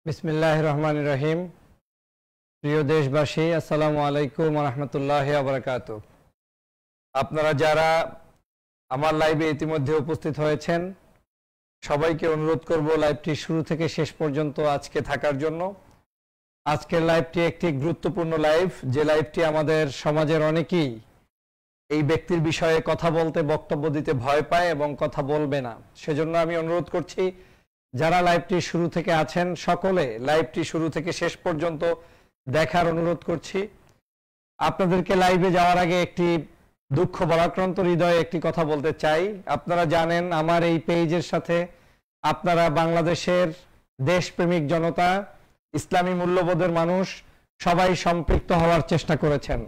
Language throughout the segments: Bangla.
বিসমিল্লাহির রহমানির রহিম। প্রিয় দেশবাসী, আসসালামু আলাইকুম ওয়া রাহমাতুল্লাহি ওয়া বারাকাতুহু। আপনারা যারা আমার লাইভে ইতিমধ্যে উপস্থিত হয়েছেন সবাইকে অনুরোধ করব লাইভটি শুরু থেকে শেষ পর্যন্ত আজকে থাকার জন্য। আজকের লাইভটি একটি গুরুত্বপূর্ণ লাইভ, যে লাইভটি আমাদের সমাজের অনেকেই এই ব্যক্তির বিষয়ে কথা বলতে, বক্তব্য দিতে ভয় পায় এবং কথা বলবে না। সেজন্য আমি অনুরোধ করছি যারা লাইভটি শুরু থেকে আছেন সকলে লাইভটি শুরু থেকে শেষ পর্যন্ত দেখার অনুরোধ করছি। আপনাদেরকে লাইভে যাওয়ার আগে একটি দুঃখ ভারাক্রান্ত হৃদয়ে একটি কথা বলতে চাই। আপনারা জানেন আমার এই পেজের সাথে আপনারা বাংলাদেশের দেশপ্রেমিক জনতা, ইসলামী মূল্যবোধের মানুষ সবাই সম্পৃক্ত হওয়ার চেষ্টা করেছেন।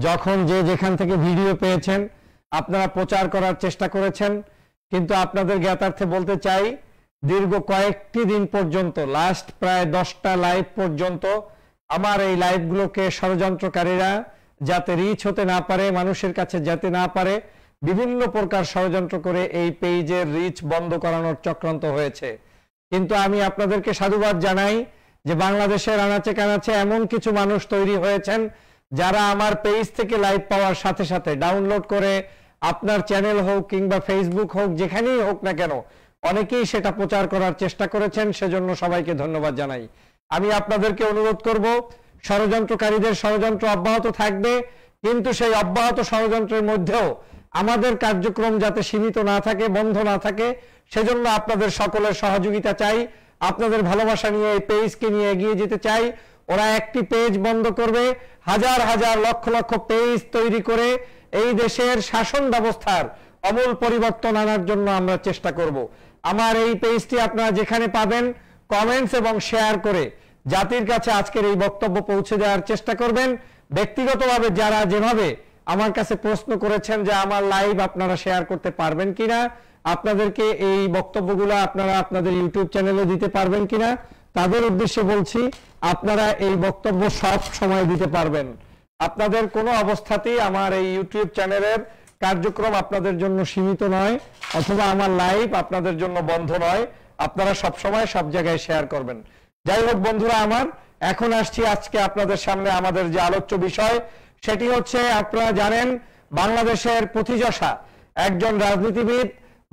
যখন যে যেখান থেকে ভিডিও পেয়েছেন আপনারা প্রচার করার চেষ্টা করেছেন, কিন্তু আপনাদের জ্ঞাতার্থে বলতে চাই দীর্ঘ কয়েকটি দিন পর্যন্ত, লাস্ট প্রায় 10টা লাইভ পর্যন্ত আমার এই লাইভগুলোকে ষড়যন্ত্রকারীরা যাতে রিচ হতে না পারে, মানুষের কাছে যেতে না পারে, বিভিন্ন প্রকার ষড়যন্ত্র করে এই পেজের রিচ বন্ধ করানোর চক্রান্ত হয়েছে। কিন্তু আমি আপনাদেরকে সাধুবাদ জানাই যে বাংলাদেশের আনাচে কানাচে এমন কিছু মানুষ তৈরি হয়েছেন যারা আমার পেজ থেকে লাইভ পাওয়ার সাথে সাথে ডাউনলোড করে আপনার চ্যানেল হোক কিংবা ফেসবুক হোক, যেখানেই হোক না কেন, অনেকেই সেটা প্রচার করার চেষ্টা করেছেন। সেজন্য সবাইকে ধন্যবাদ জানাই। আমি আপনাদেরকে অনুরোধ করব, ষড়যন্ত্রকারীদের ষড়যন্ত্র অব্যাহত থাকবে, কিন্তু সেই অব্যাহত ষড়যন্ত্রের মধ্যেও আমাদের কার্যক্রম যাতে সীমিত না থাকে, বন্ধ না থাকে, সেজন্য আপনাদের সকলের সহযোগিতা চাই। আপনাদের ভালোবাসা নিয়ে এই পেজকে নিয়ে এগিয়ে যেতে চাই। ওরা একটি পেজ বন্ধ করবে, হাজার হাজার লক্ষ লক্ষ পেজ তৈরি করে এই দেশের শাসন ব্যবস্থার আমূল পরিবর্তন আনার জন্য আমরা চেষ্টা করব। আমার এই পেজটি আপনারা যেখানে পাবেন কমেন্টস এবং শেয়ার করে জাতির কাছে আজকের এই বক্তব্য পৌঁছে দেওয়ার চেষ্টা করবেন। ব্যক্তিগতভাবে যারা যেভাবে আমার কাছে প্রশ্ন করেছেন যে আমার লাইভ আপনারা শেয়ার করতে পারবেন কিনা, আপনাদেরকে এই বক্তব্যগুলো আপনারা আপনাদের ইউটিউব চ্যানেলে দিতে পারবেন কিনা, তাদের উদ্দেশ্যে বলছি আপনারা এই বক্তব্য সব সময় দিতে পারবেন। আপনাদের কোনো অবস্থাতেই আমার এই ইউটিউব চ্যানেলের কার্যক্রম আপনাদের জন্য সীমিত নয়, অথবা আমার লাইভ আপনাদের জন্য বন্ধ নয়। আপনারা সব সময় সব জায়গায় শেয়ার করবেন। যাই হোক বন্ধুরা আমার, এখন আসছি আজকে আপনাদের সামনে আমাদের যে আলোচ্য বিষয়, সেটি হচ্ছে আপনারা জানেন বাংলাদেশের পথিযশা একজন রাজনীতিবিদ,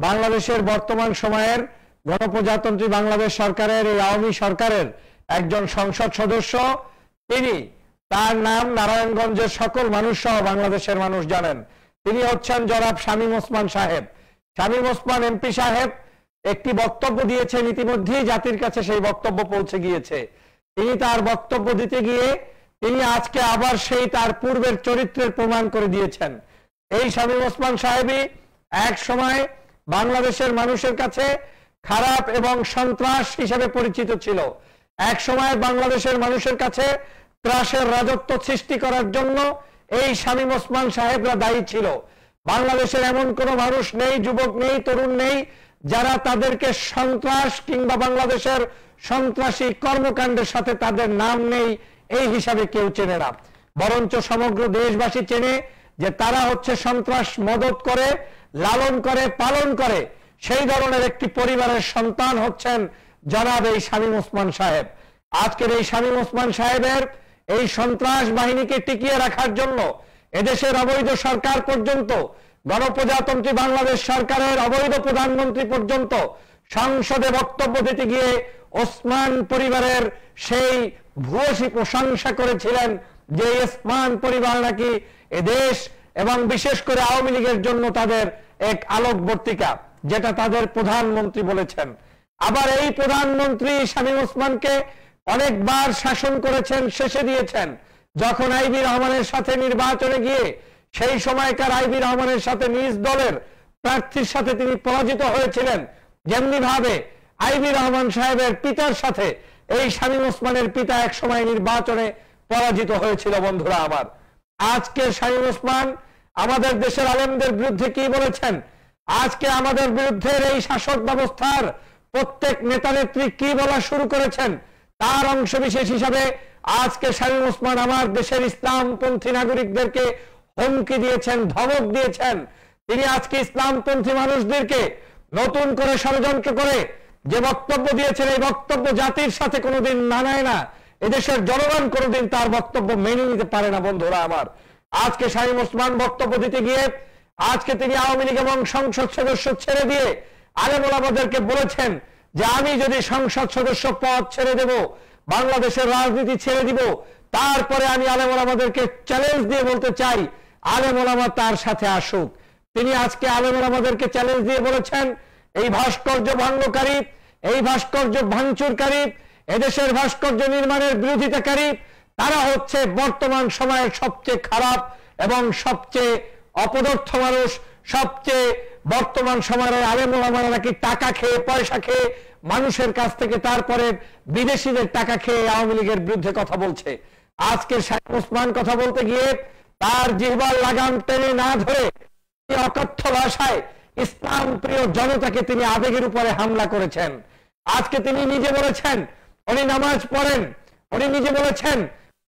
বাংলাদেশের বর্তমান সময়ের গণপ্রজাতন্ত্রী বাংলাদেশ সরকারের, এই আওয়ামী সরকারের একজন সংসদ সদস্য। তিনি, তার নাম নারায়ণগঞ্জের সকল মানুষ সহ বাংলাদেশের মানুষ জানেন। তিনি হচ্ছেন জনাব শামীম ওসমান সাহেব। শামীম ওসমান এমপি সাহেব একটি বক্তব্য দিয়েছেন, ইতিমধ্যেই জাতির কাছে সেই বক্তব্য পৌঁছে গিয়েছে। তিনি তার বক্তব্য দিতে গিয়ে তিনি আজকে আবার সেই তার পূর্বের চরিত্রের প্রমাণ করে দিয়েছেন। এই শামীম ওসমান সাহেবই এক সময় বাংলাদেশের মানুষের কাছে খারাপ এবং সন্ত্রাস হিসেবে পরিচিত ছিল। এক সময় বাংলাদেশের মানুষের কাছে ত্রাসের রাজত্ব সৃষ্টি করার জন্য এই শামীম ওসমান সাহেবরা দায়ী ছিল। বাংলাদেশের এমন কোন মানুষ নেই, যুবক নেই, তরুণ নেই যারা তাদেরকে সন্ত্রাস কিংবা বাংলাদেশের সন্ত্রাসী কর্মকাণ্ডের সাথে তাদের নাম নেই এই হিসাবে কেউ চেনে না, বরঞ্চ সমগ্র দেশবাসী চেনে যে তারা হচ্ছে সন্ত্রাস মদত করে, লালন করে, পালন করে সেই ধরনের একটি পরিবারের সন্তান হচ্ছেন জনাব এই শামীম ওসমান সাহেব। আজকের এই শামীম ওসমান সাহেবের এই সন্ত্রাস বাহিনীকে টিকিয়ে রাখার জন্য এদেশের অবৈধ সরকার পর্যন্ত, গণপ্রজাতন্ত্রী বাংলাদেশ সরকারের অবৈধ প্রধানমন্ত্রী পর্যন্ত সংসদে বক্তব্য দিতে গিয়ে ওসমান পরিবারের সেই ভূয়সী প্রশংসা করেছিলেন যে ওসমান পরিবার নাকি এদেশ এবং বিশেষ করে আওয়ামী লীগের জন্য তাদের এক আলোকবর্তিকা, যেটা তাদের প্রধানমন্ত্রী বলেছেন। আবার এই প্রধানমন্ত্রী শামীম ওসমানকে অনেকবার শাসন করেছেন, শেষে দিয়েছেন। যখন আইবি রহমানের সাথে নির্বাচনে গিয়ে সেই সময়কার আইবি রহমানের সাথে নিজ দলের প্রার্থীর সাথে তিনি পরাজিত হয়েছিলেন, যেমনি ভাবে আইবি রহমান সাহেবের পিতার সাথে এই শামীম ওসমানের পিতা এক সময় নির্বাচনে পরাজিত হয়েছিল। বন্ধুরা আমার, আজকে শামীম ওসমান আমাদের দেশের আলেমদের বিরুদ্ধে কি বলেছেন, আজকে আমাদের বিরুদ্ধে এই শাসক ব্যবস্থার প্রত্যেক নেতা নেত্রী কি বলা শুরু করেছেন, তার অংশবিশেষ হিসাবে আজকে শামীম ওসমান আমার দেশের ইসলামপন্থী নাগরিকদেরকে হুমকি দিয়েছেন, ধমক দিয়েছেন। তিনি আজকে ইসলামপন্থী মানুষদেরকে নতুন করে ষড়যন্ত্র করে যে বক্তব্য দিয়েছেন এই বক্তব্য জাতির সাথে কোনোদিন মানায় না, এদেশের জনগণ কোনোদিন তার বক্তব্য মেনে নিতে পারে না। বন্ধুরা আমার, আজকে শামীম ওসমান বক্তব্য দিতে গিয়ে আজকে তিনি আওয়ামী লীগ এবং সংসদ সদস্য ছেড়ে দিয়ে আলেম ওলামাদেরকে বলেছেন যে আমি যদি সংসদ সদস্য পদ ছেড়ে দেব, বাংলাদেশের রাজনীতি ছেড়ে দিব, তারপরে আমি আলেম ওলামাদেরকে চ্যালেঞ্জ দিয়ে বলতে চাই আলেম ওলামা তার সাথে আসুক। তিনি আজকে আলেম ওলামাদেরকে চ্যালেঞ্জ দিয়ে বলেছেন এই ভাস্কর্য ভঙ্গকারী, এই ভাস্কর্য ভাঙচুরকারী, এদেশের ভাস্কর্য নির্মাণের বিরোধিতাকারী, তারা হচ্ছে বর্তমান সময়ের সবচেয়ে খারাপ এবং সবচেয়ে অপদার্থ মানুষ। সবচেয়ে বর্তমান সময়ের আলেম ওলামারা নাকি টাকা খেয়ে, পয়সা খেয়ে, মানুষের কাছ থেকে তারপরে বিদেশিদের টাকা খেয়ে আওয়ামী লীগের বিরুদ্ধে কথা বলছে। আজকে শামীম ওসমান কথা বলতে গিয়ে তার জিহ্বার লাগাম টেনে না ধরে অকথ্য ভাষায় ইসলাম প্রিয় জনতাকে তিনি আবেগের উপরে হামলা করেছেন। আজকে তিনি নিজে বলেছেন উনি নামাজ পড়েন, উনি নিজে বলেছেন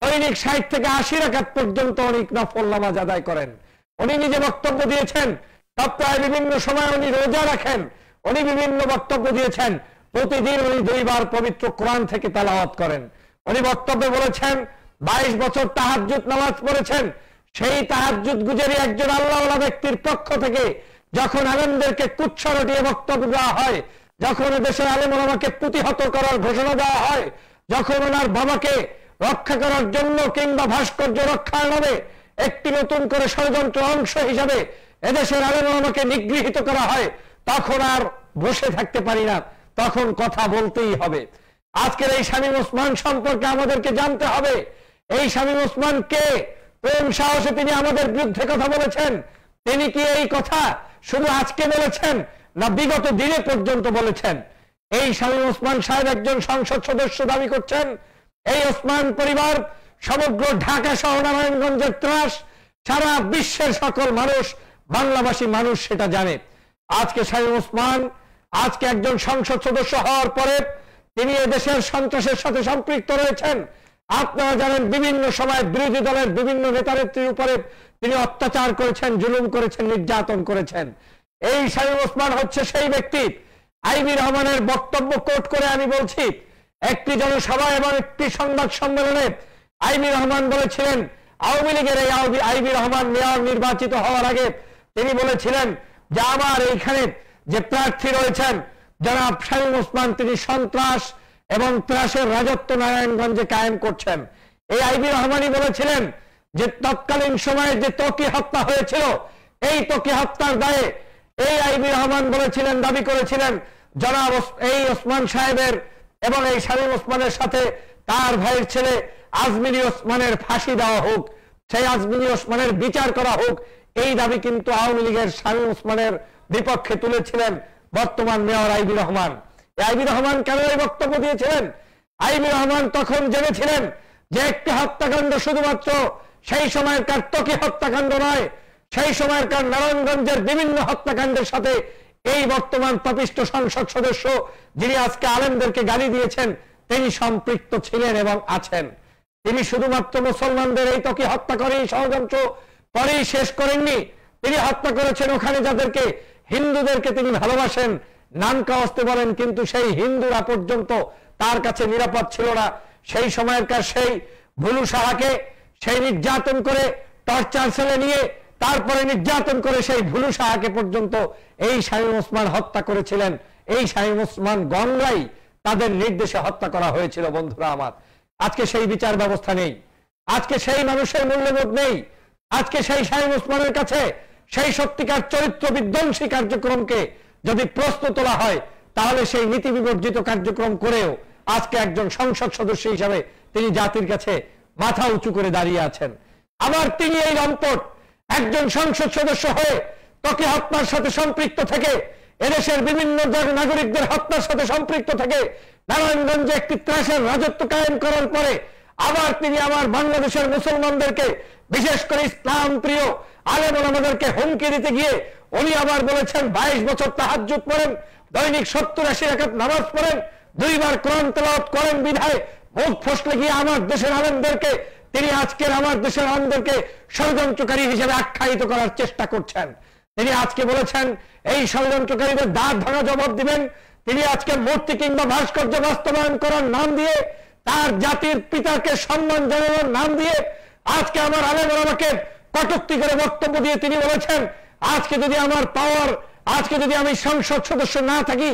দৈনিক 60 থেকে 80 রাকাত পর্যন্ত উনি নফল নামাজ আদায় করেন। উনি নিজে বক্তব্য দিয়েছেন সপ্তাহে বিভিন্ন সময় উনি রোজা রাখেন। উনি বিভিন্ন বক্তব্য দিয়েছেন প্রতিদিন উনি 2 বার পবিত্র কোরআন থেকে তেলাওয়াত করেন। উনি বক্তব্যে বলেছেন 22 বছর তাহাজ্জুদ নামাজ পড়েছেন। সেই তাহাজ্জুদ গুজারি একজন আল্লাহওয়ালা ব্যক্তির পক্ষ থেকে যখন আলেমদেরকে কুৎসা রটিয়ে বক্তব্য দেওয়া হয়, যখন দেশের আলেম ওলামাকে প্রতিহত করার ঘোষণা দেওয়া হয়, যখন ওনার বাবাকে রক্ষা করার জন্য কিংবা ভাস্কর্য রক্ষার নামে একটি নতুন করে ষড়যন্ত্র অংশ হিসাবে এদেশের আলেম ওলামাকে নিগৃহীত করা হয়, তখন আর বসে থাকতে পারি না, তখন কথা বলতেই হবে। আজকের এই শামীম ওসমান সম্পর্কে আমাদেরকে জানতে হবে এই শামীম ওসমান কে, কোন সাহসে তিনি আমাদের বিরুদ্ধে কথা বলেছেন। তিনি কি এই কথা শুধু আজকে বলেছেন না বিগত দিনে পর্যন্ত বলেছেন? এই শামীম ওসমান সাহেব একজন সংসদ সদস্য দাবি করছেন। এই ওসমান পরিবার সমগ্র ঢাকা সহ নারায়ণগঞ্জের ত্রাস, সারা বিশ্বের সকল মানুষ, বাংলাভাষী মানুষ সেটা জানে। আজকে শামীম ওসমান আজকে একজন সংসদ সদস্য হওয়ার পরে তিনি এদেশের সন্ত্রাসের সাথে সম্পৃক্ত রয়েছেন। আপনারা জানেন বিভিন্ন সময় বিরোধী দলের বিভিন্ন নেতানেত্রীর উপরে তিনি অত্যাচার করেছেন, জুলুম করেছেন, নির্যাতন করেছেন। এই শামীম ওসমান হচ্ছে সেই ব্যক্তি। আইবি রহমানের বক্তব্য কোট করে আমি বলছি, একটি জনসভা এবং একটি সংবাদ সম্মেলনে আইবি রহমান বলেছিলেন, আওয়ামী লীগের এই আইবি রহমান মেয়র নির্বাচিত হওয়ার আগে তিনি বলেছিলেন যে আমার এইখানে যে প্রার্থী রয়েছেন জনাব শামীম ওসমান, তিনি সন্ত্রাস এবং ত্রাসের রাজত্ব নারায়ণগঞ্জে কায়েম করছেন। এই আইবি রহমানই বলেছিলেন যে তৎকালীন সময়ে যে ত্বকী হত্যা হয়েছিল, এই ত্বকী হত্যার দায়ে এই আইবি রহমান বলেছিলেন, দাবি করেছিলেন জনাব এই ওসমান সাহেবের এবং এই শামীম ওসমানের সাথে তার ভাইয়ের ছেলে আজমিরি ওসমানের ফাঁসি দেওয়া হোক, সেই আজমিরি ওসমানের বিচার করা হোক। এই দাবি কিন্তু আওয়ামী লীগের শামীম ওসমানের বিপক্ষে তুলেছিলেন বর্তমান মেয়র আইবি রহমান। আইবি রহমান কেন এই বক্তব্য দিয়েছিলেন? আইবি রহমান তখন জেনেছিলেন যে একটি হত্যাকাণ্ড শুধুমাত্র সেই সময়কার ত্বকী হত্যাকাণ্ড নয়, সেই সময়কার নারায়ণগঞ্জের বিভিন্ন হত্যাকাণ্ডের সাথে এই বর্তমান পাপিষ্ঠ সংসদ সদস্য যিনি আজকে আলেমদেরকে গালি দিয়েছেন তিনি সম্পৃক্ত ছিলেন এবং আছেন। তিনি শুধুমাত্র মুসলমানদের এই ত্বকী হত্যা করেই, ষড়যন্ত্র করেই শেষ করেননি, তিনি হত্যা করেছেন ওখানে যাদেরকে হিন্দুদেরকে তিনি ভালোবাসেন, নাম কাওয়াস্তে বলেন, কিন্তু সেই হিন্দুরা পর্যন্ত তার কাছে নিরাপদ ছিল না। সেই সময়কার সেই ভুলু সাহাকে সেই নির্যাতন করে টর্চার সেলে নিয়ে তারপরে নির্যাতন করে সেই ভুলু সাহাকে পর্যন্ত এই শামীম ওসমান হত্যা করেছিলেন। এই শামীম ওসমান গঙ্গাই তাদের নির্দেশে হত্যা করা হয়েছিল। বন্ধুরা আমার, আজকে সেই বিচার ব্যবস্থা নেই, আজকে সেই মানুষের মূল্যবোধ নেই। আজকে সেই শামীম ওসমানের কাছে সেই সত্যিকার চরিত্র বিধ্বংসী কার্যক্রমকে যদি প্রশ্ন তোলা হয়, তাহলে সেই নীতি বিবর্জিত কার্যক্রম করেও আজকে একজন সংসদ সদস্য হিসাবে তিনি জাতির কাছে মাথা উঁচু করে দাঁড়িয়ে আছেন। আবার তিনি এই লম্পট একজন সংসদ সদস্য হয়ে ত্বকী হত্যার সাথে সম্পৃক্ত থেকে, এদেশের বিভিন্ন নাগরিকদের হত্যার সাথে সম্পৃক্ত থেকে নারায়ণগঞ্জে একটি ত্রাসের রাজত্ব কায়েম করার পরে আবার তিনি আমার বাংলাদেশের মুসলমানদেরকে, বিশেষ করে ইসলাম প্রিয় আলেম ওলামাদেরকে হুমকি দিতে গিয়ে উনি আবার বলেছেন 22 বছর তাহাজ্জুদ পড়েন, দৈনিক 70-80 রাকাত নামাজ পড়েন, 2 বার কোরআন তেলাওয়াত করেন বিধায় মুখ ফসলে গিয়ে আমার দেশের আলেমদেরকে তিনি আজকের আমার দেশের আলেমদেরকে ষড়যন্ত্রকারী হিসেবে আখ্যায়িত করার চেষ্টা করছেন। তিনি আজকে বলেছেন এই ষড়যন্ত্রকারীদের দাঁত ভাঙা জবাব দিবেন। তিনি আজকে মূর্তি কিংবা ভাস্কর্য বাস্তবায়ন করার নাম দিয়ে, তার জাতির পিতাকে সম্মান জানানোর নাম দিয়ে আজকে আমার আলেম ওলামাকে কটূক্তি করে বক্তব্য দিয়ে তিনি বলেছেন, আজকে যদি আমার পাওয়ার, আজকে যদি আমি সংসদ সদস্য না থাকি,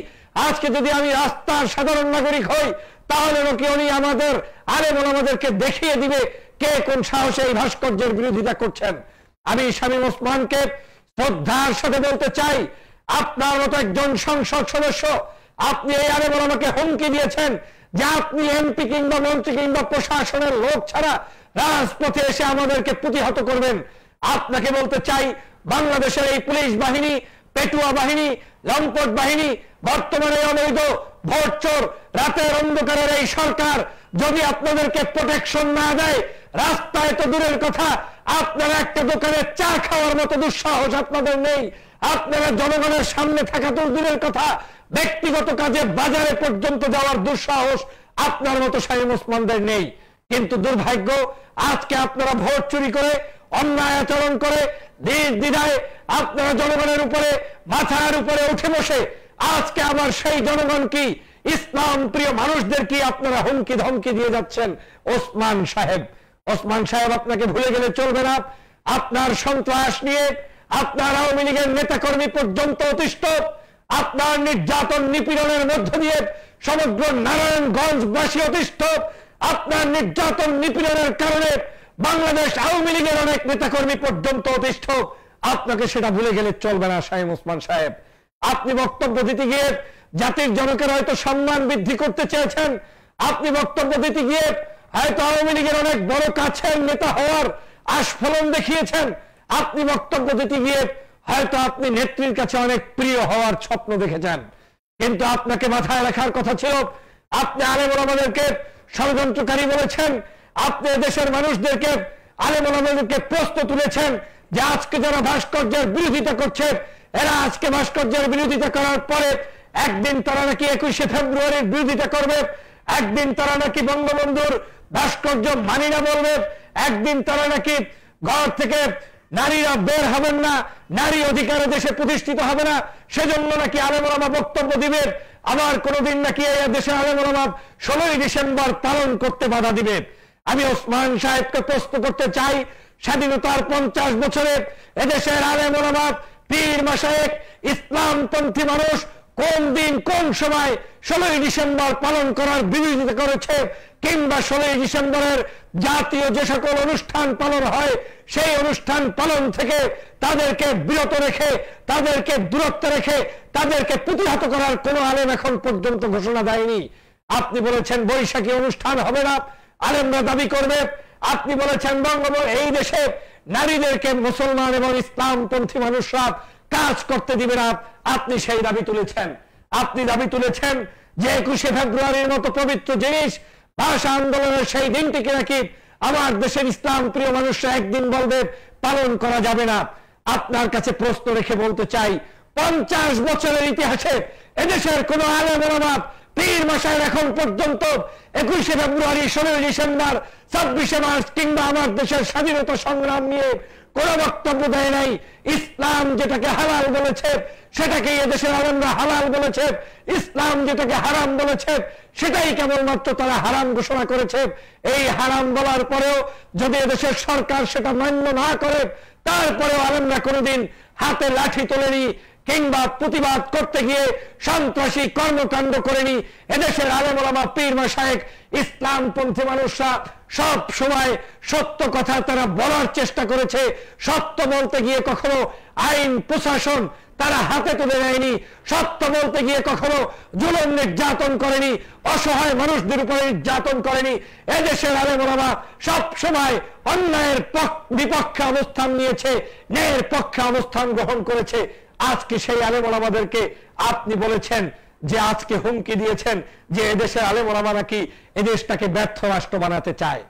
আজকে যদি আমি রাস্তার সাধারণ নাগরিক হই, তাহলে নাকি উনি আমাদের আলেম ওলামাদেরকে দেখিয়ে দিবে কে কোন সাহসে এই ভাস্কর্যের বিরোধিতা করছেন। আমি শামীম ওসমানকে শ্রদ্ধার সাথে বলতে চাই, আপনার মতো একজন সংসদ সদস্য, আপনি এই আলেম ওলামাকে হুমকি দিয়েছেন যে আপনি এমপি কিংবা মন্ত্রী কিংবা প্রশাসনের লোক ছাড়া রাজপথে এসে আমাদেরকে প্রতিহত করবেন। আপনাকে বলতে চাই, বাংলাদেশের এই পুলিশ বাহিনী, পেটুয়া বাহিনী, লম্পট বাহিনী, বর্তমানে অবৈধ ভোট চোর, রাতের অন্ধকারের এই সরকার যদি আপনাদেরকে প্রোটেকশন না দেয়, রাস্তায় তো দূরের কথা, আপনারা একটা দোকানে চা খাওয়ার মতো দুঃসাহস আপনাদের নেই। আপনারা জনগণের সামনে থাকা তো দূরের কথা, ব্যক্তিগত কাজে বাজারে পর্যন্ত যাওয়ার দুঃসাহস আপনার মতো শামীম ওসমানদের নেই। কিন্তু দুর্ভাগ্য, আজকে আপনারা ভোট চুরি করে, অন্যায় আচরণ করে, নির্দ্বিধায় আপনারা জনগণের উপরে, মাথার উপরে উঠে বসে আজকে আবার সেই জনগণ কি, ইসলাম প্রিয় মানুষদের কি আপনারা হুমকি ধমকি দিয়ে যাচ্ছেন। ওসমান সাহেব, ওসমান সাহেব, আপনাকে ভুলে গেলে চলবে না। আপনার সন্ত্রাস নিয়ে আপনার আওয়ামী লীগের নেতাকর্মী পর্যন্ত অতিষ্ঠ, আপনার নির্যাতন নিপীড়নের মধ্য দিয়ে সমগ্র নারায়ণগঞ্জবাসী অতিষ্ঠ, আপনার নির্যাতন নিপীড়নের কারণে বাংলাদেশ আওয়ামী লীগের অনেক নেতাকর্মী পর্যন্ত অতিষ্ঠ। আপনাকে সেটা ভুলে গেলে চলবে না শামীম ওসমান সাহেব। আপনি বক্তব্য দিতে গিয়ে জাতির জনকের হয়তো সম্মান বৃদ্ধি করতে চেয়েছেন, আপনি বক্তব্য দিতে গিয়ে হয়তো আওয়ামী লীগের অনেক বড় কাছের নেতা হওয়ার আস্ফলন দেখিয়েছেন, আপনি বক্তব্য দিতে গিয়ে হয়তো আপনি নেত্রীর কাছে অনেক প্রিয় হওয়ার স্বপ্ন দেখেছেন। কিন্তু আপনাকে মাথায় রাখার কথা ছিল, আপনি আলেম ওলামাদেরকে ষড়যন্ত্রকারী বলেছেন, আপনি দেশের মানুষদেরকে, আলেম ওলামাদেরকে প্রশ্ন তুলেছেন যে আজকে যারা ভাস্কর্যের বিরোধিতা করছে, এরা আজকে ভাস্কর্যের বিরোধিতা করার পরে একদিন তারা নাকি 21শে ফেব্রুয়ারির বিরোধিতা করবে, একদিন তারা নাকি বঙ্গবন্ধুর ভাস্কর্য মানি না বলবে, একদিন তারা নাকি ঘর থেকে নারীরা বের হবেন না, নারী অধিকার দেশে প্রতিষ্ঠিত হবে না, সেজন্য নাকি আলেম ওলামা বক্তব্য দিবে। আবার কোনদিন নাকি এই দেশের আলেম ওলামা 16ই ডিসেম্বর পালন করতে বাধা দিবে। আমি ওসমান সাহেবকে প্রশ্ন করতে চাই, স্বাধীনতার 50 বছরে এদেশের আলেম ওলামা, পীর মাশায়েখ, ইসলামপন্থী মানুষ কোন দিন কোন সময় 16ই ডিসেম্বর পালন করার বিরোধিতা করেছে, কিংবা 16ই ডিসেম্বরের জাতীয় যে সকল অনুষ্ঠান পালন হয় সেই অনুষ্ঠান পালন থেকে তাদেরকে বিরত রেখে, তাদেরকে দূরত্ব রেখে, তাদেরকে প্রতিহত করার কোন আলেম এখন পর্যন্ত ঘোষণা দেয়নি। আপনি বলেছেন বৈশাখী অনুষ্ঠান হবে না, আলেমরা দাবি করবে। আপনি বলেছেন বঙ্গবন্ধু এই দেশে নারীদেরকে মুসলমান এবং ইসলামপন্থী মানুষরা কাজ করতে দিবে না, আপনি সেই দাবি তুলেছেন। আপনি দাবি তুলেছেন যে 21শে ফেব্রুয়ারির মতো পবিত্র জিনিস, ভাষা আন্দোলনের সেই দিনটিকে নাকি আমার দেশের ইসলাম প্রিয় মানুষরা একদিন বলবে পালন করা যাবে না। আপনার কাছে প্রশ্ন রেখে বলতে চাই, 50 বছরের ইতিহাসে এদেশের কোন আলেম ওলামা, পীর মাশায়েখ এখন পর্যন্ত 21শে ফেব্রুয়ারি, 16ই ডিসেম্বর, 26শে মার্চ কিংবা আমার দেশের স্বাধীনতা সংগ্রাম নিয়ে কোন বক্তব্য দেয় নাই। ইসলাম যেটাকে হালাল বলেছে সেটাকে এদেশের আলেমরা হালাল বলেছে, ইসলাম যেটাকে হারাম বলেছে সেটাই কেবলমাত্র তারা হারাম ঘোষণা করেছে। এই হারাম বলার পরেও যদি এদেশের সরকার সেটা মান্য না করে, তারপরেও আলেমরা কোনোদিন হাতে লাঠি তোলেনি কিংবা প্রতিবাদ করতে গিয়ে সন্ত্রাসী কর্মকাণ্ড করেনি। এদেশের আলেম ওলামা, পীর মাশায়েখ, ইসলামপন্থী মানুষরা সব সময় সত্য কথা তারা বলার চেষ্টা করেছে। সত্য বলতে গিয়ে কখনো আইন প্রশাসন তারা হাতে তুলে নেয়নি, সত্য বলতে গিয়ে কখনো জুলুম নির্যাতন করেনি, অসহায় মানুষদের উপরে নির্যাতন করেনি। এদেশের আলেম ওলামা সব সময় অন্যায়ের বিপক্ষে অবস্থান নিয়েছে, ন্যায়ের পক্ষে অবস্থান গ্রহণ করেছে। আজকে সেই আলেম ওলামাদেরকে আপনি বলেছেন যে, আজকে হুমকি দিয়েছেন যে এদেশের আলেম ওলামা নাকি এদেশটাকে ব্যর্থ রাষ্ট্র বানাতে চায়।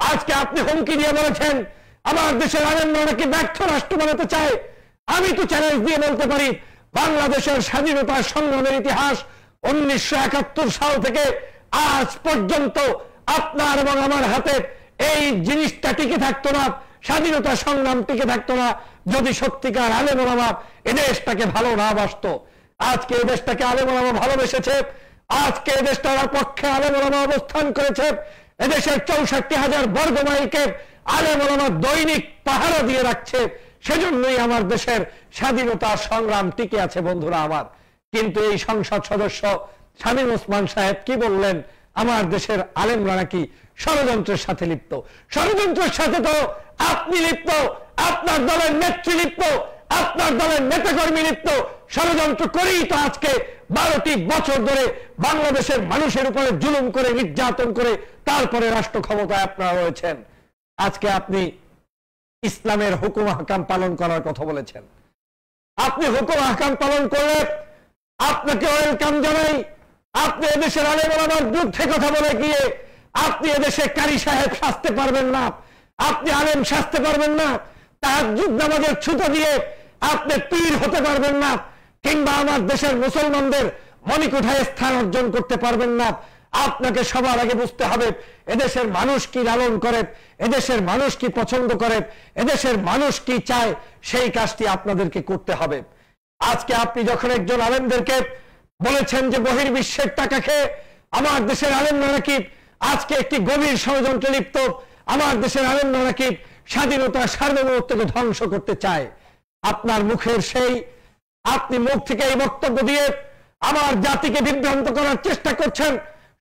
আজকে আপনি হুমকি দিয়ে বলেছেন আমার দেশের আলেমরা নাকি ব্যর্থ রাষ্ট্র বানাতে চায়। আমি তো চ্যালেঞ্জ দিয়ে বলতে পারি, বাংলাদেশের স্বাধীনতা সংগ্রামের ইতিহাস 1971 সাল থেকে আজ পর্যন্ত আপনার এবং আমার হাতে এই জিনিসটা টিকে থাকতো না, স্বাধীনতা সংগ্রাম টিকে থাকতো না, যদি সত্যিকার আলেম ওলামা এদেশটাকে ভালো না বাসতো। আজকে এই দেশটাকে আলেম ওলামা ভালোবেসেছে, আজকে এই দেশটার পক্ষে আলেম ওলামা অবস্থান করেছে, এদেশের 64,000 বর্গ মাইলকে আলেম ওলামা দৈনিক পাহারা দিয়ে রাখছে। সেজন্যই আমার দেশের স্বাধীনতা সংগ্রাম টিকে আছে বন্ধুরা আমার। কিন্তু এই সংসদ সদস্য শামীম ওসমান সাহেব কি বললেন? আমার দেশের আলেমরা নাকি ষড়যন্ত্রের সাথে লিপ্ত। ষড়যন্ত্রের সাথে তো আপনি লিপ্ত, আপনার দলের নেত্রী লিপ্ত, আপনার দলের নেতাকর্মী লিপ্ত। ষড়যন্ত্র করেই তো আজকে 12টি বছর ধরে বাংলাদেশের মানুষের উপরে জুলুম করে, নির্যাতন করে তারপরে রাষ্ট্র ক্ষমতায় আপনারা রয়েছেন। আজকে আপনি ইসলামের হুকুম আহকাম পালন করার কথা বলেছেন। আপনি হুকুম আহকাম পালন করলে আপনাকে ওয়েলকাম জানাই। আপনি এদেশের আলেম ওলামার বিরুদ্ধে কথা বলে গিয়ে আপনি এদেশে কারি সাহেব সাজতে পারবেন না, আপনি আলেম সাজতে পারবেন না, তাহাজ্জুদ নামাজের ছুতো দিয়ে আপনি পীর হতে পারবেন না, কিংবা আমার দেশের মুসলমানদের মণিকোঠায় স্থান অর্জন করতে পারবেন না। আপনাকে সবার আগে বুঝতে হবে এদেশের মানুষ কি লালন করে, এদেশের মানুষ কি পছন্দ করে, এদেশের মানুষ কি চায়, সেই কাজটি আপনাদেরকে করতে হবে। আজকে আপনি যখন একজন আলেমদেরকে বলেছেন যে বহির্বিশ্বের টাকা খেয়ে আমার দেশের আলেমরা নাকি আজকে একটি গভীর ষড়যন্ত্রে লিপ্ত, আমার দেশের আলেমরা নাকি স্বাধীনতা সার্বভৌমত্বকে ধ্বংস করতে চায়, আপনার মুখের সেই আপনি মুখ থেকে এই বক্তব্য দিয়ে আমার জাতিকে বিভ্রান্ত করার চেষ্টা করছেন।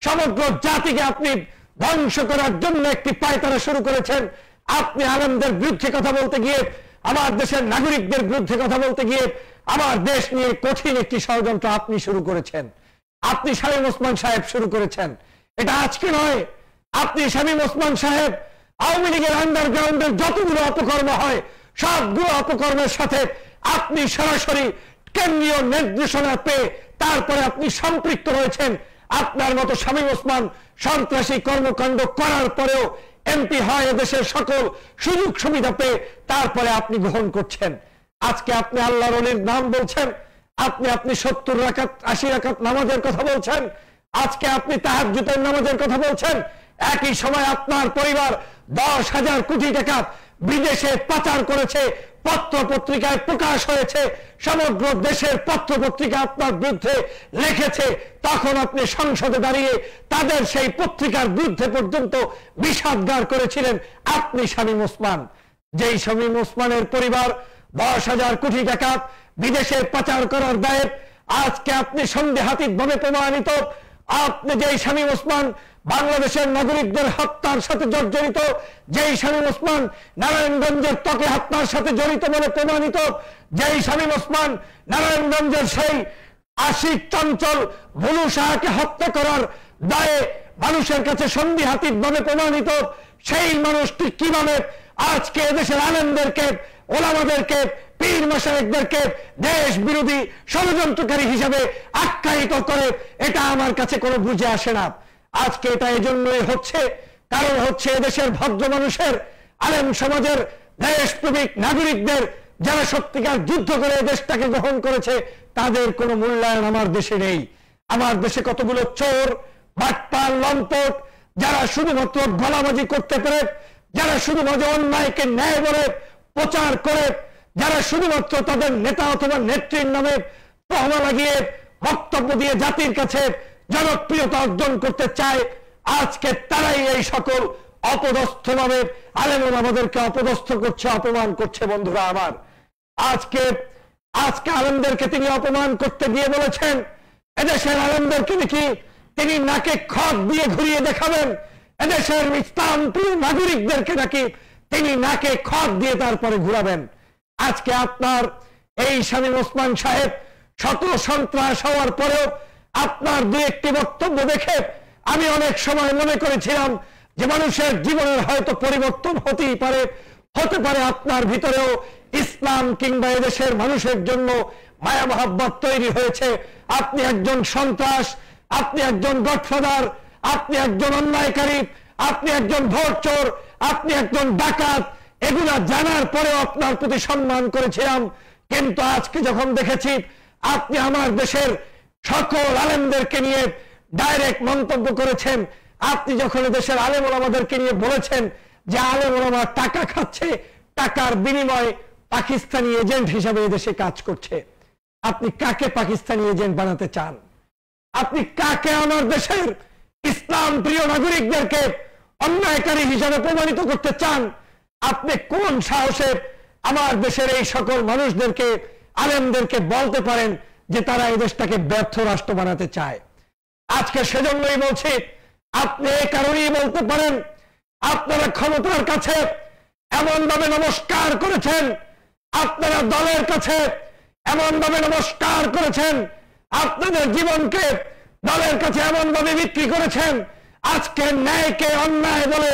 সমগ্র জাতিকে আপনি ধ্বংস করার জন্য একটি পায়তারা শুরু করেছেন। আপনি আলেমদের বিরুদ্ধে কথা বলতে গিয়ে, আমার দেশের নাগরিকদের বিরুদ্ধে কথা বলতে গিয়ে আমার দেশ নিয়ে কঠিন একটি ষড়যন্ত্র আপনি শুরু করেছেন। আপনি শামীম ওসমান সাহেব শুরু করেছেন। এটা আজকে নয়। আপনি শামীম ওসমান সাহেব আওয়ামী লীগের আন্ডারগ্রাউন্ডের যতগুলো অপকর্ম হয় সবগুলো অপকর্মের সাথে আপনি সরাসরি কেন্দ্রীয় নির্দেশনা পেয়ে তারপরে আপনি সম্পৃক্ত হয়েছেন। আপনার মতো শামীম ওসমান সন্ত্রাসী কর্মকাণ্ড করার পরেও এমপি হয়, এদেশের সকল সুযোগ সুবিধা পেয়ে তারপরে আপনি গ্রহণ করছেন। আজকে আপনি আল্লাহর ওলির নাম বলছেন, আপনি 70 রাকাত 80 রাকাত নামাজের কথা বলছেন, আজকে আপনি তাহাজ্জুদের নামাজের কথা বলছেন। একই সময় আপনার পরিবার 10,000 কোটি টাকা বিদেশে পাচার করেছে, পত্র পত্রিকায় প্রকাশ হয়েছে, সমগ্র দেশের পত্র পত্রিকা আপনার বিরুদ্ধে লিখেছে। তখন আপনি সংসদে দাঁড়িয়ে তাদের সেই পত্রিকার বিরুদ্ধে পর্যন্ত বিষাদগার করেছিলেন আপনি শামীম ওসমান। যেই শামীম ওসমানের পরিবার 10,000 কোটি টাকা বিদেশে পাচার করার দায়ে আজকে আপনি সন্দেহাতীতভাবে প্রমাণিত। আপনি যেই শামীম ওসমান বাংলাদেশের নাগরিকদের হত্যার সাথে জর্জরিত, যেই শামীম ওসমান নারায়ণগঞ্জের ত্বকে হত্যার সাথে জড়িত বলে প্রমাণিত, যেই শামীম ওসমান নারায়ণগঞ্জের সেই আশিক চঞ্চল ভুলু শাহকে হত্যা করার দায়ে মানুষের কাছে সন্দেহাতীতভাবে প্রমাণিত, সেই মানুষটি কিভাবে আজকে এদেশের আলেমদেরকে, ওলামাদেরকে, পীর মাশায়েখদেরকে দেশ বিরোধী ষড়যন্ত্রকারী হিসাবে আখ্যায়িত করে, এটা আমার কাছে কোনো বুঝে আসে না। আজকে এটা এজন্যই হচ্ছে, কারণ হচ্ছে এদেশের ভদ্র মানুষের, আলেম সমাজের, দেশপ্রেমিক নাগরিকদের যারা সত্যিকার যুদ্ধ করে দেশটাকে গ্রহণ করেছে তাদের কোনো মূল্যায়ন আমার দেশে নেই। আমার দেশে কতগুলো চোর, বাটপার, লম্পট, যারা শুধুমাত্র গলাবাজি করতে পারে, যারা শুধুমাত্র অন্যায়কে ন্যায় বলে প্রচার করে, যারা শুধুমাত্র তাদের নেতা অথবা নেত্রীর নামে তহমা লাগিয়ে বক্তব্য দিয়ে জাতির কাছে জনপ্রিয়তা অর্জন করতে চায়, আজকে তারাই এই সকল অপদস্থ ভাবে আলেমরা আমাদেরকে অপদস্থ করছে, অপমান করছে। বন্ধুরা আমার, আজকে আলেমদেরকে তিনি অপমান করতে গিয়ে বলেছেন এদেশের আলেমদেরকে নাকি তিনি নাকে খত দিয়ে ঘুরিয়ে দেখাবেন, এদেশের ইসলামপ্রিয় নাগরিকদেরকে নাকি তিনি নাকে খত দিয়ে তারপরে ঘুরাবেন। আজকে আপনার এই শামীম ওসমান সাহেব শত সন্ত্রাস হওয়ার পরেও আপনার দু একটি বক্তব্য দেখে আমি অনেক সময় মনে করেছিলাম যে মানুষের জীবনের হয়তো পরিবর্তন হতেই পারে, হতে পারে আপনার ভিতরেও ইসলাম কিংবা এদেশের মানুষের জন্য মায়া মহাব্বত তৈরি হয়েছে। আপনি একজন সন্ত্রাস, আপনি একজন গডফাদার, আপনি একজন অন্যায়কারী, আপনি একজন ভোট চোর, আপনি একজন ডাকাত, এগুলা জানার পরেও আপনার প্রতি সম্মান করেছিলাম। কিন্তু আজকে যখন দেখেছি আপনি আমার দেশের সকল আলেমদেরকে নিয়ে ডাইরেক্ট মন্তব্য করেছেন, আপনি যখন দেশের আলেম ওলামাদেরকে নিয়ে বলেছেন যে আলেম ওলামা টাকা খাচ্ছে, টাকার বিনিময়ে পাকিস্তানি এজেন্ট হিসাবে এদেশে কাজ করছে, আপনি কাকে পাকিস্তানি এজেন্ট বানাতে চান? আপনি কাকে আমার দেশের ইসলাম প্রিয় নাগরিকদেরকে অন্যায়কারী হিসাবে প্রমাণিত করতে চান? আপনি কোন সাহসে আমার দেশের এই সকল মানুষদেরকে, আলেমদেরকে বলতে পারেন যে তারা এই দেশটাকে ব্যর্থ রাষ্ট্র বানাতে চায়? আজকে সেজন্যই বলছি, আপনি এই কারণেই বলতে পারেন আপনারা ক্ষমতার কাছে এমন ভাবে নমস্কার করেছেন, আপনারা দলের কাছে এমন ভাবে নমস্কার করেছেন, আপনাদের জীবনকে দলের কাছে এমন ভাবে বিক্রি করেছেন, আজকে ন্যায়কে অন্যায় বলে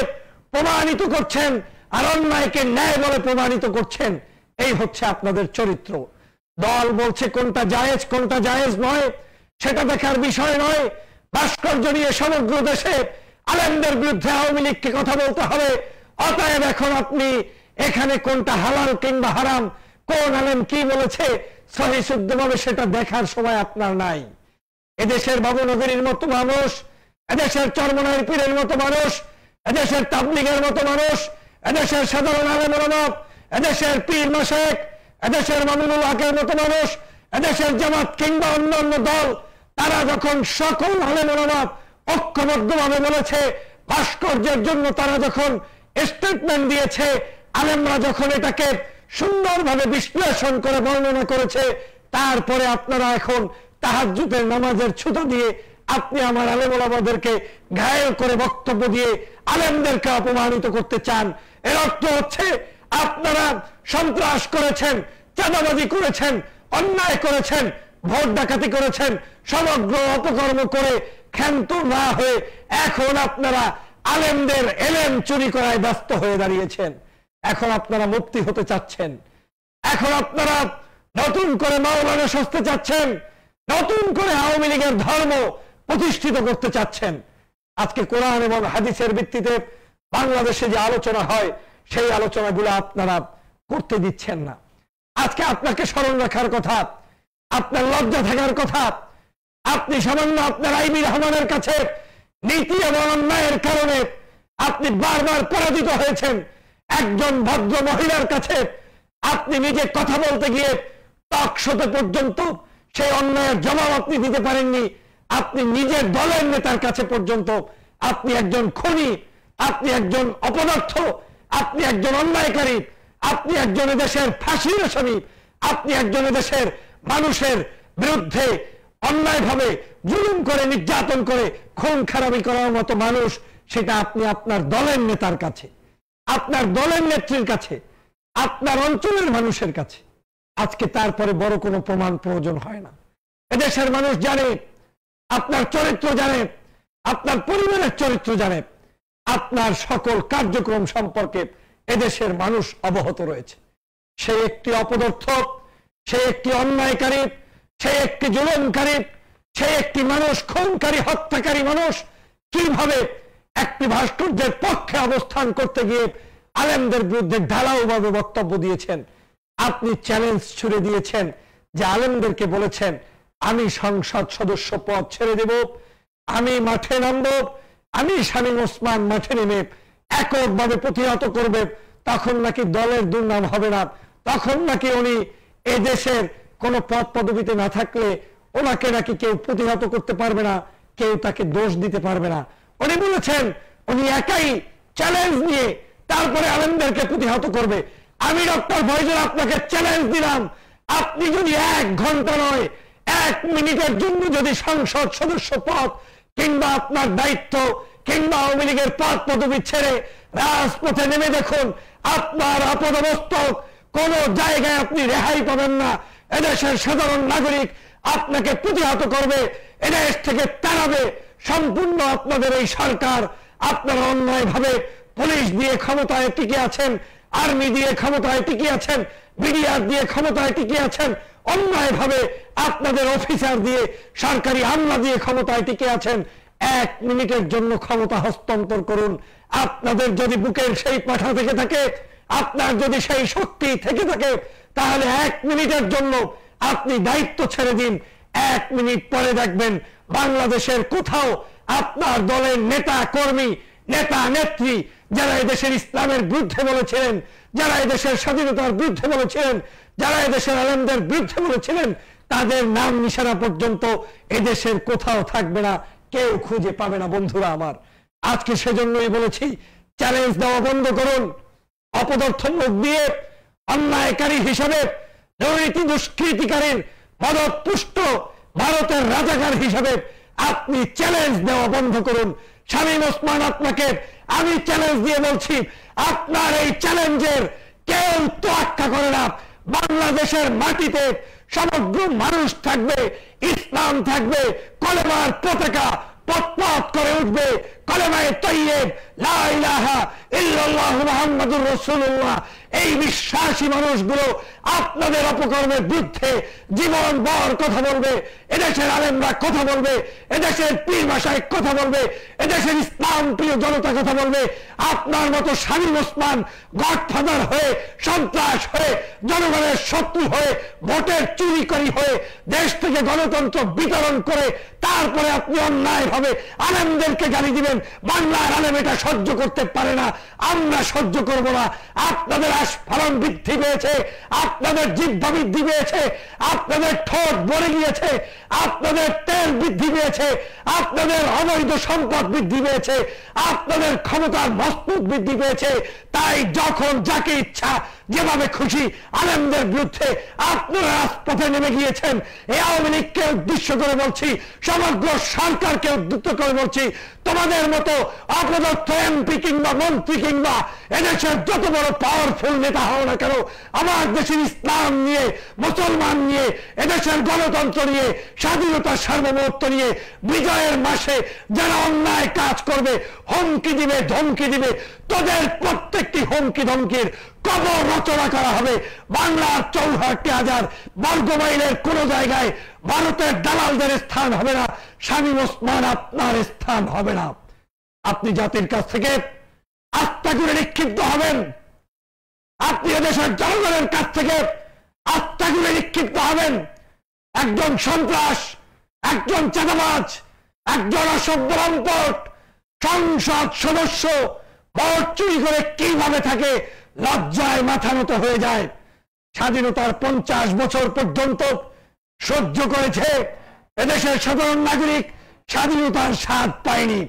প্রমাণিত করছেন আর অন্যায়কে ন্যায় বলে প্রমাণিত করছেন। এই হচ্ছে আপনাদের চরিত্র। দল বলছে কোনটা জায়েজ কোনটা জায়েজ নয় সেটা দেখার বিষয় নয়। ভাস্কর্য নিয়ে সমগ্র দেশে আলেমদের বিরুদ্ধে আওয়ামী লীগকে কথা বলতে হবে। অতএব এখন আপনি এখানে কোনটা হালাল কিংবা হারাম, কোন আলেম কি বলেছে সহি শুদ্ধভাবে সেটা দেখার সময় আপনার নাই। এদেশের বাবুনগরীর মতো মানুষ, এদেশের চরমনাইর পীরের মতো মানুষ, এদেশের তাবলিগের মতো মানুষ, এদেশের সাধারণ আলেম ওলামা, এদেশের পীর মাশায়েখ, এদেশের মামুনুল হকের মতো মানুষ, এদেশের জামাত কিংবা অন্যান্য দল, তারা যখন সকল আলেম ওলামা ঐক্যবদ্ধভাবে বলেছে, ভাস্কর্যের জন্য তারা যখন স্টেটমেন্ট দিয়েছে, আলেমরা যখন এটাকে সুন্দরভাবে বিশ্লেষণ করে বর্ণনা করেছে, তারপরে আপনারা এখন তাহাজ্জুদের নামাজের ছুতা দিয়ে আপনি আমার আলেম ওলামাদেরকে ঘায়েল করে বক্তব্য দিয়ে আলেমদেরকে অপমানিত করতে চান। এর অর্থ হচ্ছে আপনারা সন্ত্রাস করেছেন, চাঁদাবাজি করেছেন, অন্যায় করেছেন, ভোট ডাকাতি করেছেন, সমগ্র অপকর্ম করে ক্ষান্ত না হয়ে এখন আপনারা আলেমদের এলেম চুরি করায় ব্যস্ত হয়ে দাঁড়িয়েছেন। এখন আপনারা মুক্তি হতে চাচ্ছেন, এখন আপনারা নতুন করে মাওলানা সাজতে চাচ্ছেন, নতুন করে আওয়ামী লীগের ধর্ম প্রতিষ্ঠিত করতে চাচ্ছেন। আজকে কোরআন এবং হাদিসের ভিত্তিতে বাংলাদেশে যে আলোচনা হয় সেই আলোচনাগুলো আপনারা করতে দিচ্ছেন না। আজকে আপনাকে স্মরণ রাখার কথা, আপনার লজ্জা থাকার কথা। আপনি সামান্য আপনার আইবি রহমানের কাছে নীতি এবং অন্যায়ের কারণে আপনি বারবার পরাজিত হয়েছেন। একজন ভদ্র মহিলার কাছে আপনি নিজে কথা বলতে গিয়ে টক শোতে পর্যন্ত সেই অন্যায়ের জবাব আপনি দিতে পারেননি। আপনি নিজের দলের নেতার কাছে পর্যন্ত আপনি একজন খুনি, আপনি একজন অপদার্থ, আপনি একজন অন্যায়কারী, আপনি একজন দেশের ফাঁসির আসামি, আপনি একজন দেশের মানুষের বিরুদ্ধে অন্যায়ভাবে জুলুম করে, নির্যাতন করে, খুন খারাপি করার মতো মানুষ, সেটা আপনি আপনার দলের নেতার কাছে, আপনার দলের নেত্রীর কাছে, আপনার অঞ্চলের মানুষের কাছে। আজকে তারপরে বড় কোনো প্রমাণ প্রয়োজন হয় না। এদেশের মানুষ জানে, আপনার চরিত্র জানে, আপনার পরিবারের চরিত্র জানে, আপনার সকল কার্যক্রম সম্পর্কে এদেশের মানুষ অবগত রয়েছে। সে একটি অপদার্থ, সে একটি অন্যায়কারী, সে একটি জুলুমকারী, সে একটি মানুষ খুনকারী, হত্যাকারী মানুষ কিভাবে একটি ভাস্কর্যের পক্ষে অবস্থান করতে গিয়ে আলেমদের বিরুদ্ধে ঢালাওভাবে বক্তব্য দিয়েছেন। আপনি চ্যালেঞ্জ ছুড়ে দিয়েছেন যে আলেমদেরকে বলেছেন আমি সংসদ সদস্য পদ ছেড়ে দেব, আমি মাঠে নামব, আমি শামীম ওসমান মাঠে নেমে এককভাবে প্রতিহত করবে। তখন নাকি দলের দুর্নাম হবে না, তখন নাকি উনি এদেশের কোন পদ পদবিতে না থাকলে ওনাকে নাকি কেউ প্রতিহত করতে পারবে না, কেউ তাকে দোষ দিতে পারবে না। উনি বলেছেন উনি একাই চ্যালেঞ্জ নিয়ে তারপরে আলেমদেরকে প্রতিহত করবে। আমি ডক্টর ফয়জুল আপনাকে চ্যালেঞ্জ দিলাম, আপনি যদি 1 ঘন্টা নয় 1 মিনিটের জন্য যদি সংসদ সদস্য পদ কিংবা আপনার দায়িত্ব কিংবা আওয়ামী লীগের পদ পদবি ছেড়ে রাজপথে নেমে দেখুন, আপনার আপদমস্তক কোন জায়গায় আপনি রেহাই পাবেন না। এদেশের সাধারণ নাগরিক আপনাকে প্রতিহত করবে, এদেশ থেকে তাড়াবে। সম্পূর্ণ আপনাদের এই সরকার, আপনারা অন্যায়ভাবে পুলিশ দিয়ে ক্ষমতায় টিকে আছেন, আর্মি দিয়ে ক্ষমতায় টিকে আছেন, বিডিআর দিয়ে ক্ষমতায় টিকে আছেন, অন্যায়ভাবে আপনাদের অফিসার দিয়ে, সরকারি আমলা দিয়ে ক্ষমতায় টিকে আছেন। 1 মিনিটের জন্য ক্ষমতা হস্তান্তর করুন। আপনাদের যদি বুকের সেই পাঠা থেকে থাকে, আপনার যদি সেই শক্তি থেকে থাকে, তাহলে 1 মিনিটের জন্য আপনি দায়িত্ব ছেড়ে দিন। 1 মিনিট পরে দেখবেন বাংলাদেশের কোথাও আপনার দলের নেতা কর্মী, নেতা নেত্রী যারা এদেশের ইসলামের বিরুদ্ধে বলেছিলেন, যারা এদেশের স্বাধীনতার বিরুদ্ধে বলেছিলেন, যারা এদেশের আলেমদের বিরুদ্ধে বলেছিলেন, তাদের নাম নিশানা পর্যন্ত এদেশের কোথাও থাকবে না, কেউ খুঁজে পাবে না। বন্ধুরা আমার, আজকে সেজন্যই বলেছি, চ্যালেঞ্জ দেওয়া বন্ধ করুন। অপদার্থ মুখ দিয়ে অন্যায়কারী হিসাবে, দুর্নীতি দুষ্কৃতিকারীর মদত পুষ্ট ভারতের রাজাকার হিসাবে আপনি চ্যালেঞ্জ দেওয়া বন্ধ করুন। শামীম ওসমান, আপনাকে আমি চ্যালেঞ্জ দিয়ে বলছি, আপনার এই চ্যালেঞ্জের কেউ তোয়াক্কা করে না। বাংলাদেশের মাটিতে সমগ্র মানুষ থাকবে, ইসলাম থাকবে, কলেমার পতাকা পথ করে উঠবে, কলেমায়ে তাইয়্যিব লা ইলাহা ইল্লাল্লাহু মুহাম্মাদুর রাসূলুল্লাহ। এই বিশ্বাসী মানুষগুলো আপনাদের অপকর্মের বিরুদ্ধে জীবন ভর কথা বলবে। এদেশের আলেমরা কথা বলবে, এদেশের পীর মাশায়েখ কথা বলবে, এদেশের ইসলাম প্রিয় জনতা কথা বলবে। আপনার মতো শামীম ওসমান গডফাদার হয়ে, সন্ত্রাস হয়ে, জনগণের শত্রু হয়ে, ভোটের চুরিকারী হয়ে, দেশ থেকে গণতন্ত্র বিতরণ করে তারপরে আপনি অন্যায় ভাবে আলেমদেরকে গালি দিবেন। বাংলার আলেম এটা সহ্য করতে পারে না, আমরা সহ্য করব না। আপনাদের আস্ফালন বৃদ্ধি পেয়েছে, আপনাদের জিহ্বা বৃদ্ধি পেয়েছে, আপনাদের ঠোঁট ভরে গিয়েছে, আপনাদের তেল বৃদ্ধি পেয়েছে, আপনাদের অবৈধ সম্পদ বৃদ্ধি পেয়েছে, আপনাদের ক্ষমতার মস্তক বৃদ্ধি পেয়েছে। তাই যখন যাকে ইচ্ছা যেভাবে খুশি আলেমদের বিরুদ্ধে আপনারা রাজপথে নেমে গিয়েছেন। এই আওয়ামী লীগকে উদ্দেশ্য করে বলছি, সমগ্র সরকারকে উদ্যুক্ত করে বলছি, তোমাদের মতো অপদার্থ এমপি কিংবা মন্ত্রী কিংবা এদেশের যত বড় পাওয়ারফুল নেতা হও না কেন, আমার দেশের ইসলাম নিয়ে, মুসলমান নিয়ে, এদেশের গণতন্ত্র নিয়ে, স্বাধীনতার সার্বভৌমত্ব নিয়ে বিজয়ের মাসে যারা অন্যায় কাজ করবে, হুমকি দিবে, ধমকি দিবে, তোদের প্রত্যেকটি হুমকি ধমকির কবর রচনা করা হবে। বাংলার 64,000 বর্গমাইলের কোন জায়গায় ভারতের দালালদের স্থান হবে না, শামীম ওসমান আপনার স্থান হবে না। আপনি জাতির কাছ থেকে আস্থা করে নিক্ষিপ্ত হবেন, আপনি এদেশের জনগণের কাছ থেকে আস্থা করে নিক্ষিপ্ত হবেন। একজন সন্ত্রাস, একজন চাঁদাবাজ, একজন অসভ্য লম্পট সংসদ সদস্য ভোট চুরি করে কিভাবে থাকে, লজ্জায় মাথা নত হয়ে যায়। স্বাধীনতার 50 বছর পর্যন্ত সহ্য করেছে এদেশের সাধারণ নাগরিক, স্বাধীনতার স্বাদ পায়নি।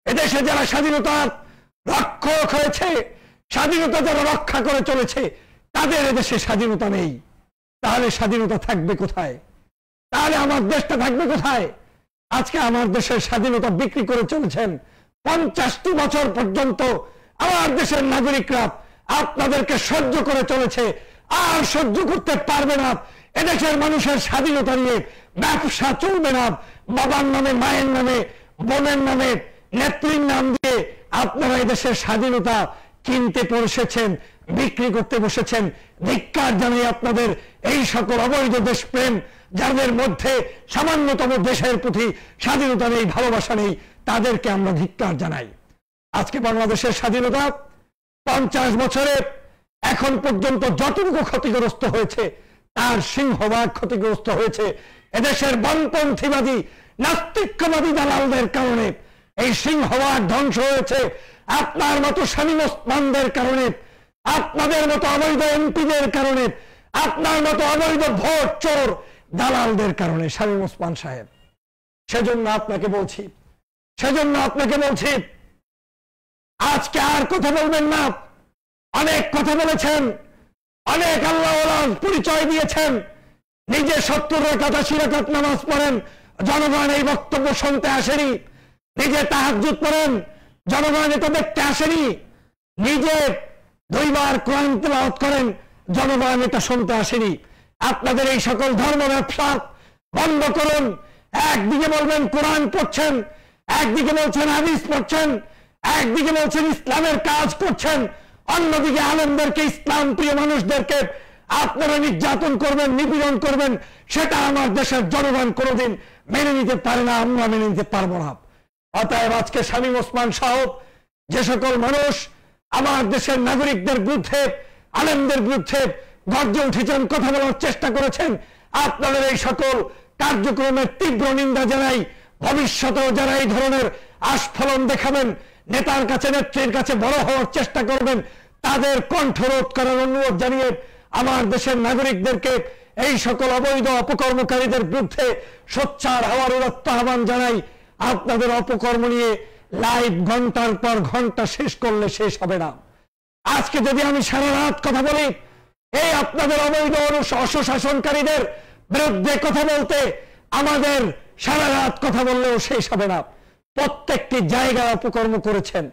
এদেশে যারা স্বাধীনতার রক্ষক হয়েছে, স্বাধীনতা যারা রক্ষা করে চলেছে, তাদের এদেশে স্বাধীনতা নেই। তাহলে স্বাধীনতা থাকবে কোথায়? তাহলে আমার দেশটা থাকবে কোথায়? আজকে আমার দেশের স্বাধীনতা বিক্রি করে চলেছেন। 50টি বছর পর্যন্ত আমার দেশের নাগরিকরা আপনাদেরকে সহ্য করে চলেছে, আর সহ্য করতে পারবে না। এদেশের মানুষের স্বাধীনতা নিয়ে ব্যবসা চলবে না। বাবার নামে, মায়ের নামে, বোনের নামে, নেত্রীর নাম দিয়ে আপনারা এদেশের স্বাধীনতা কিনতে বসেছেন, বিক্রি করতে বসেছেন। ধিক্কার জানাই আপনাদের এই সকল অবৈধ দেশপ্রেম, যাদের মধ্যে সামান্যতম দেশের প্রতি স্বাধীনতা নেই, ভালোবাসা নেই, তাদেরকে আমরা ধিক্কার জানাই। আজকে বাংলাদেশের স্বাধীনতা 50 বছরে এখন পর্যন্ত যতটুকু ক্ষতিগ্রস্ত হয়েছে, তার সিংহভাগ ক্ষতিগ্রস্ত হয়েছে এদেশের বামপন্থীবাদী, নাস্তিকবাদী দালালদের কারণে। এই সিংহভাগ ধ্বংস হয়েছে আপনার মতো শামীম ওসমানদের কারণে, আপনাদের মতো অবৈধ এমপিদের কারণে, আপনার মতো অবৈধ ভোট চোর দালালদের কারণে। শামীম ওসমান সাহেব, সেজন্য আপনাকে বলছি, আজকে আর কথা বলবেন না। অনেক কথা বলেছেন, অনেক আল্লাহ পরিচয় দিয়েছেন, নিজে 70 রাকাত 80 রাকাত নামাজ পড়েন, জনগণ এই বক্তব্য শুনতে আসেনি। নিজে তাহাজ্জুদ পড়েন, জনগণ এটা দেখতে আসেনি। নিজে 2 বার কোরআন তেলাওয়াত করেন, জনগণ এটা শুনতে আসেনি। আপনাদের এই সকল ধর্ম ব্যবসা বন্ধ করুন। একদিকে বলবেন কোরআন পড়ছেন, একদিকে বলছেন হাদিস পড়ছেন, একদিকে বলছেন ইসলামের কাজ করছেন, অন্যদিকে আলেমদেরকে, ইসলাম প্রিয় মানুষদেরকে আপনারা নির্যাতন করবেন, নিপীড়ন করবেন। সেটা আমার দেশের জনগণ কোনোদিন মেনে নিতে পারে না, আমরা মেনে নিতে পারবো না। অতএব আজকে শামীম ওসমান সহ যে সকল মানুষ আমার দেশের নাগরিকদের বিরুদ্ধে, আলেমদের বিরুদ্ধে গর্জে উঠেছেন, কথা বলার চেষ্টা করেছেন, আপনাদের এই সকল কার্যক্রমের তীব্র নিন্দা জানাই। ভবিষ্যতেও যারা এই ধরনের আস্ফলন দেখাবেন, নেতার কাছে, নেত্রীর কাছে বড় হওয়ার চেষ্টা করবেন, তাদের কণ্ঠরোধ করার অনুরোধ জানিয়ে আমার দেশের নাগরিকদেরকে এই সকল অবৈধ অপকর্মকারীদের বিরুদ্ধে সোচ্চার হওয়ার উদাত্ত আহ্বান জানাই। আপনাদের অপকর্ম নিয়ে লাইভ ঘন্টার পর ঘন্টা শেষ করলে শেষ হবে না। আজকে যদি আমি সারা রাত কথা বলি, এই আপনাদের অবৈধ অস্বশাসনকারীদের বিরুদ্ধে কথা বলতে আমাদের সারা রাত কথা বললেও শেষ হবে না। প্রত্যেকটি জায়গায় অপকর্ম করেছেন,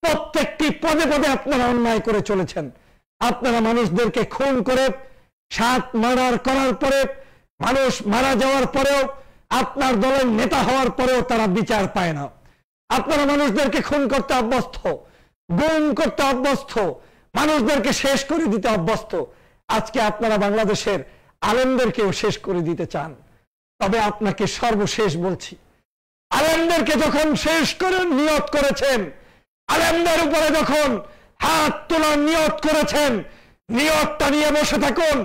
প্রত্যেকটি পদে পদে আপনারা অন্যায় করে চলেছেন। আপনারা মানুষদেরকে খুন করে 7 মার্ডার করার পরে, মানুষ মারা যাওয়ার পরেও, আপনার দলের নেতা হওয়ার পরেও তারা বিচার পায় না। আপনারা মানুষদেরকে খুন করতে অভ্যস্ত, গুম করতে অভ্যস্ত, মানুষদেরকে শেষ করে দিতে অভ্যস্ত। আজকে আপনারা বাংলাদেশের আলেমদেরকেও শেষ করে দিতে চান। তবে আপনাকে সর্বশেষ বলছি, আলেমদেরকে যখন শেষ করে নিয়ত করেছেন, আলেমদের উপরে যখন হাত তোলার নিয়ত করেছেন, নিয়তটা নিয়ে বসে থাকুন।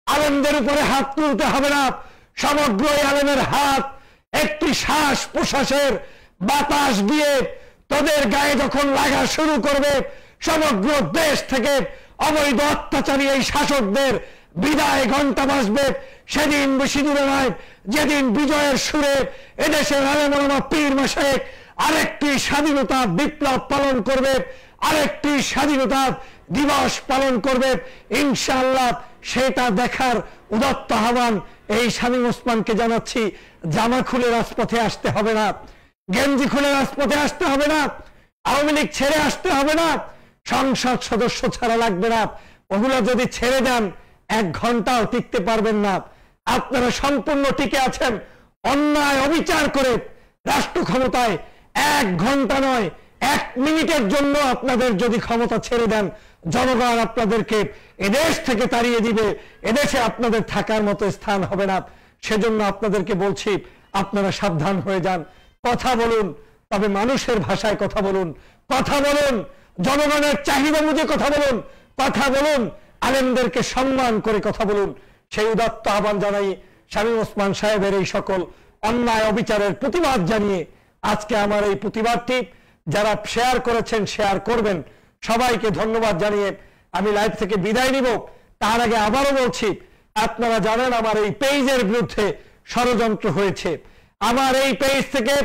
আলেমদের উপরে হাত তুলতে হবে না। সমগ্র আলেমের হাত একটি শ্বাস প্রশ্বাসের বাতাস দিয়ে তোদের গায়ে যখন লাগা শুরু করবে, সমগ্র দেশ থেকে অবৈধ অত্যাচারী এই শাসকদের বিদায় ঘন্টা বাজবে। সেদিন বেশি দূরে নয়, যেদিন বিজয়ের সুরে এদেশের আলেম ওলামা পীর মাশায়েখ আরেকটি স্বাধীনতা বিপ্লব পালন করবে, আরেকটি স্বাধীনতা দিবস পালন করবে ইনশাআল্লাহ। সেটা দেখার উদাত্ত আহ্বান এই শামীম ওসমানকে জানাচ্ছি। জামা খুলে রাজপথে আসতে হবে না, গেঞ্জি খুলে রাজপথে আসতে হবে না, আওয়ামী লীগ ছেড়ে আসতে হবে না, সংসদ সদস্য ছাড়া লাগবে না। ওগুলো যদি ছেড়ে দেন 1 ঘন্টাও টিকতে পারবেন না। আপনারা সম্পূর্ণ টিকে আছেন অন্যায় অবিচার করে রাষ্ট্র ক্ষমতায়। 1 ঘন্টা নয়, 1 মিনিটের জন্য আপনাদের যদি ক্ষমতা ছেড়ে দেন, জনগণ আপনাদেরকে এদেশ থেকে তাড়িয়ে দিবে, এদেশে আপনাদের থাকার মতো স্থান হবে না। সেজন্য আপনাদেরকে বলছি, আপনারা সাবধান হয়ে যান। কথা বলুন, তবে মানুষের ভাষায় কথা বলুন, কথা বলুন জনগণের চাহিদা বুঝে কথা বলুন, কথা বলুন আলেমদেরকে সম্মান করে কথা বলুন। সেই উদাত্ত আহ্বান জানাই শামীম ওসমান সাহেবের এই সকল অন্যায় অবিচারের প্রতিবাদ জানিয়ে আজকে আমার এই প্রতিবাদটি যারা শেয়ার করেছেন, শেয়ার করবেন, সবাইকে ধন্যবাদ জানিয়ে আমি লাইভ থেকে বিদায় নিব। তার আগে আবারও বলছি, আপনারা জানেন আমার এই পেজের বিরুদ্ধে ষড়যন্ত্র হয়েছে। আমার এই পেজ থেকে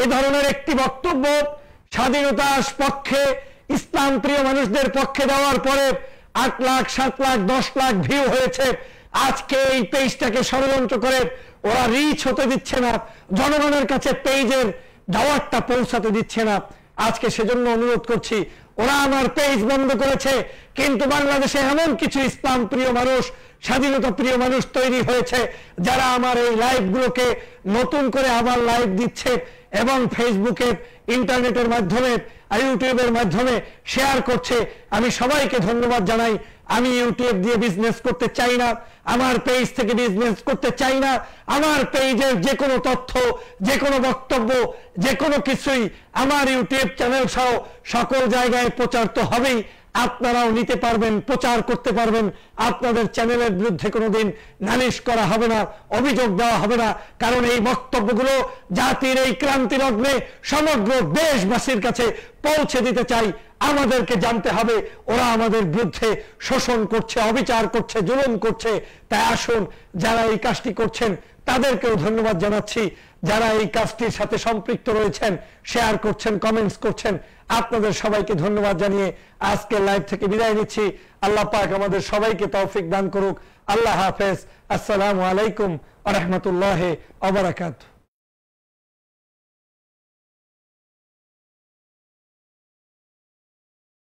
এ ধরনের একটি বক্তব্য স্বাধীনতার পক্ষে, ইসলাম প্রিয় মানুষদের পক্ষে দেওয়ার পরে 8 লাখ, 7 লাখ, 10 লাখ ভিউ হয়েছে। আজকে এই পেজটাকে ষড়যন্ত্র করে ওরা রিচ হতে দিচ্ছে না, জনগণের কাছে পেজের দাওয়াতটা পৌঁছাতে দিচ্ছে না। আজকে সেজন্য অনুরোধ করছি, ওরা আমার পেজ বন্ধ করেছে, কিন্তু বাংলাদেশে এমন কিছু ইসলাম প্রিয় মানুষ, স্বাধীনতা প্রিয় মানুষ তৈরি হয়েছে যারা আমার এই লাইভগুলোকে নতুন করে আবার লাইভ দিচ্ছে এবং ফেসবুকে, ইন্টারনেটের মাধ্যমে, ইউটিউবের মাধ্যমে শেয়ার করছে। আমি সবাইকে ধন্যবাদ জানাই। আমি ইউটিউব দিয়ে বিজনেস করতে চাই না, আমার পেজ থেকে বিজনেস করতে চাই না। আমার পেজের যে কোনো তথ্য, যে কোনো বক্তব্য, যে কোনো কিছুই আমার ইউটিউব চ্যানেল সহ সকল জায়গায় প্রচার তো হবেই। আপনারাও নিতে পারবেন, প্রচার করতে পারবেন। আপনাদের চ্যানেলের বিরুদ্ধে কোনোদিন নালিশ করা হবে না, অভিযোগ দেওয়া হবে না, কারণ এই বক্তব্যগুলো জাতির এই ক্রান্তি লগ্নে সমগ্র দেশবাসীর কাছে পৌঁছে দিতে চাই। আমাদেরকে জানতে হবে ওরা আমাদের বিরুদ্ধে শোষণ করছে, অবিচার করছে, জুলুম করছে। তাই আসুন, যারা এই কাজটি করছেন তাদেরকেও ধন্যবাদ জানাচ্ছি। যারা এই কাজটির সাথে সম্পৃক্ত রয়েছেন, শেয়ার করছেন, কমেন্টস করছেন, আপনাদের সবাইকে ধন্যবাদ জানিয়ে আজকে লাইভ থেকে বিদায় নিচ্ছি। আল্লাহ পাক আমাদের সবাইকে তৌফিক দান করুক। আল্লাহ হাফেজ। আসসালামু আলাইকুম ওয়া রাহমাতুল্লাহি ওয়া বারাকাতুহু।